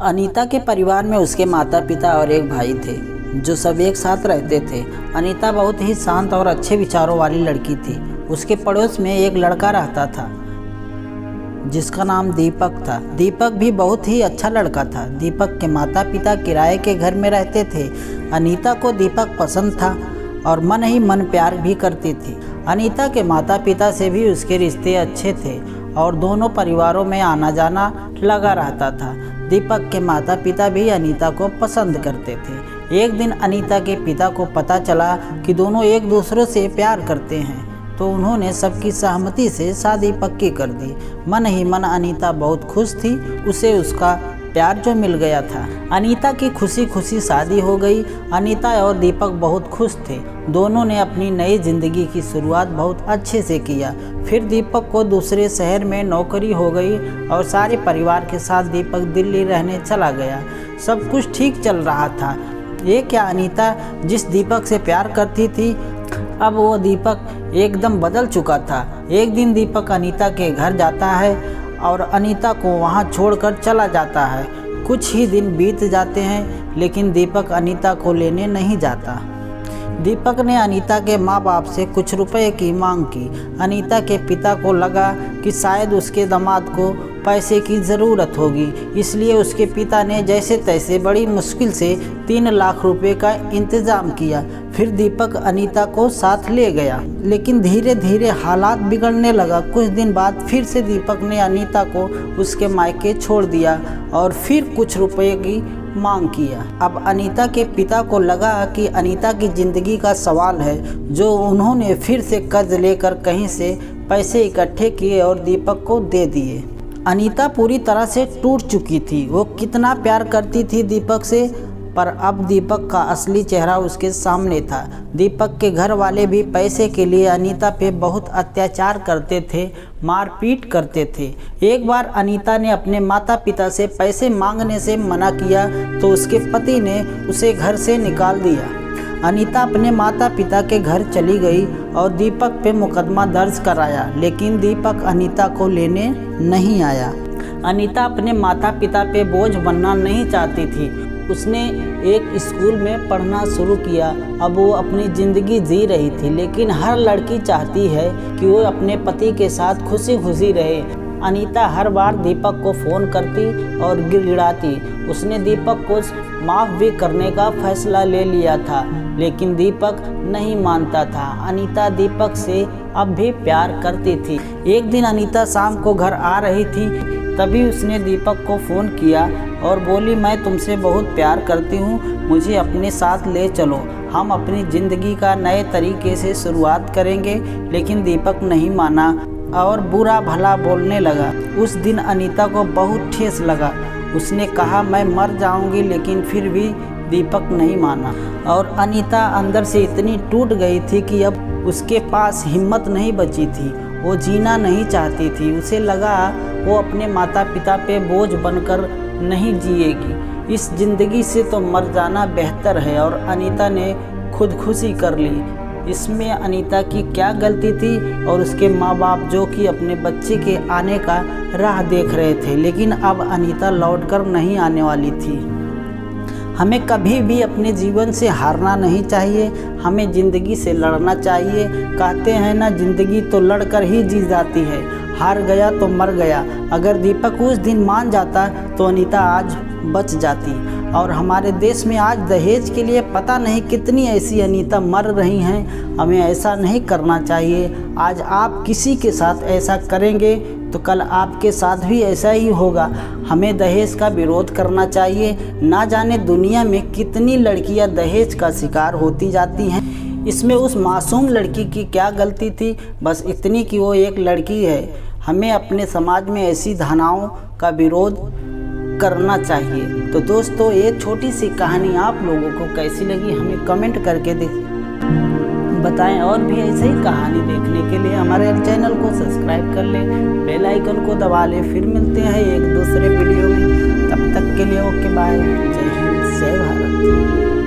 अनीता के परिवार में उसके माता पिता और एक भाई थे जो सब एक साथ रहते थे। अनीता बहुत ही शांत और अच्छे विचारों वाली लड़की थी। उसके पड़ोस में एक लड़का रहता था जिसका नाम दीपक था। दीपक भी बहुत ही अच्छा लड़का था। दीपक के माता पिता किराए के घर में रहते थे। अनीता को दीपक पसंद था और मन ही मन प्यार भी करती थी। अनीता के माता पिता से भी उसके रिश्ते अच्छे थे और दोनों परिवारों में आना जाना लगा रहता था। दीपक के माता पिता भी अनीता को पसंद करते थे। एक दिन अनीता के पिता को पता चला कि दोनों एक दूसरे से प्यार करते हैं, तो उन्होंने सबकी सहमति से शादी पक्की कर दी। मन ही मन अनीता बहुत खुश थी। उसे उसका प्यार जो मिल गया था। अनीता की खुशी खुशी शादी हो गई। अनीता और दीपक बहुत खुश थे। दोनों ने अपनी नई जिंदगी की शुरुआत बहुत अच्छे से किया। फिर दीपक को दूसरे शहर में नौकरी हो गई और सारे परिवार के साथ दीपक दिल्ली रहने चला गया। सब कुछ ठीक चल रहा था। ये क्या, अनीता जिस दीपक से प्यार करती थी, अब वो दीपक एकदम बदल चुका था। एक दिन दीपक अनीता के घर जाता है और अनीता को वहाँ छोड़कर चला जाता है। कुछ ही दिन बीत जाते हैं लेकिन दीपक अनीता को लेने नहीं जाता। दीपक ने अनीता के माँ बाप से कुछ रुपए की मांग की। अनीता के पिता को लगा कि शायद उसके दामाद को पैसे की ज़रूरत होगी, इसलिए उसके पिता ने जैसे तैसे बड़ी मुश्किल से 3 लाख रुपए का इंतज़ाम किया। फिर दीपक अनीता को साथ ले गया, लेकिन धीरे धीरे हालात बिगड़ने लगा। कुछ दिन बाद फिर से दीपक ने अनीता को उसके मायके छोड़ दिया और फिर कुछ रुपए की मांग किया। अब अनीता के पिता को लगा कि अनीता की ज़िंदगी का सवाल है, जो उन्होंने फिर से कर्ज लेकर कहीं से पैसे इकट्ठे किए और दीपक को दे दिए। अनीता पूरी तरह से टूट चुकी थी। वो कितना प्यार करती थी दीपक से, पर अब दीपक का असली चेहरा उसके सामने था। दीपक के घर वाले भी पैसे के लिए अनीता पे बहुत अत्याचार करते थे, मारपीट करते थे। एक बार अनीता ने अपने माता पिता से पैसे मांगने से मना किया तो उसके पति ने उसे घर से निकाल दिया। अनीता अपने माता पिता के घर चली गई और दीपक पे मुकदमा दर्ज कराया, लेकिन दीपक अनीता को लेने नहीं आया। अनीता अपने माता पिता पे बोझ बनना नहीं चाहती थी। उसने एक स्कूल में पढ़ना शुरू किया। अब वो अपनी ज़िंदगी जी रही थी, लेकिन हर लड़की चाहती है कि वो अपने पति के साथ खुशी खुशी रहे। अनीता हर बार दीपक को फ़ोन करती और गिड़गिड़ाती। उसने दीपक को माफ़ भी करने का फैसला ले लिया था, लेकिन दीपक नहीं मानता था। अनीता दीपक से अब भी प्यार करती थी। एक दिन अनीता शाम को घर आ रही थी, तभी उसने दीपक को फ़ोन किया और बोली, मैं तुमसे बहुत प्यार करती हूँ, मुझे अपने साथ ले चलो, हम अपनी ज़िंदगी का नए तरीके से शुरुआत करेंगे। लेकिन दीपक नहीं माना और बुरा भला बोलने लगा। उस दिन अनीता को बहुत ठेस लगा। उसने कहा, मैं मर जाऊंगी, लेकिन फिर भी दीपक नहीं माना और अनीता अंदर से इतनी टूट गई थी कि अब उसके पास हिम्मत नहीं बची थी। वो जीना नहीं चाहती थी। उसे लगा वो अपने माता पिता पे बोझ बनकर नहीं जिएगी। इस ज़िंदगी से तो मर जाना बेहतर है और अनीता ने खुदकुशी कर ली। इसमें अनीता की क्या गलती थी और उसके माँ बाप जो कि अपने बच्चे के आने का राह देख रहे थे, लेकिन अब अनीता लौटकर नहीं आने वाली थी। हमें कभी भी अपने जीवन से हारना नहीं चाहिए, हमें ज़िंदगी से लड़ना चाहिए। कहते हैं ना, ज़िंदगी तो लड़कर ही जी जाती है, हार गया तो मर गया। अगर दीपक उस दिन मान जाता तो अनीता आज बच जाती। और हमारे देश में आज दहेज के लिए पता नहीं कितनी ऐसी अनीता मर रही हैं। हमें ऐसा नहीं करना चाहिए। आज आप किसी के साथ ऐसा करेंगे तो कल आपके साथ भी ऐसा ही होगा। हमें दहेज का विरोध करना चाहिए। ना जाने दुनिया में कितनी लड़कियां दहेज का शिकार होती जाती हैं। इसमें उस मासूम लड़की की क्या गलती थी? बस इतनी कि वो एक लड़की है। हमें अपने समाज में ऐसी धारणाओं का विरोध करना चाहिए। तो दोस्तों, ये छोटी सी कहानी आप लोगों को कैसी लगी हमें कमेंट करके बताएं। और भी ऐसे ही कहानी देखने के लिए हमारे चैनल को सब्सक्राइब कर लें, बेल आइकन को दबा लें। फिर मिलते हैं एक दूसरे वीडियो में। तब तक के लिए ओके बाय। जय हिंद, जय भारत।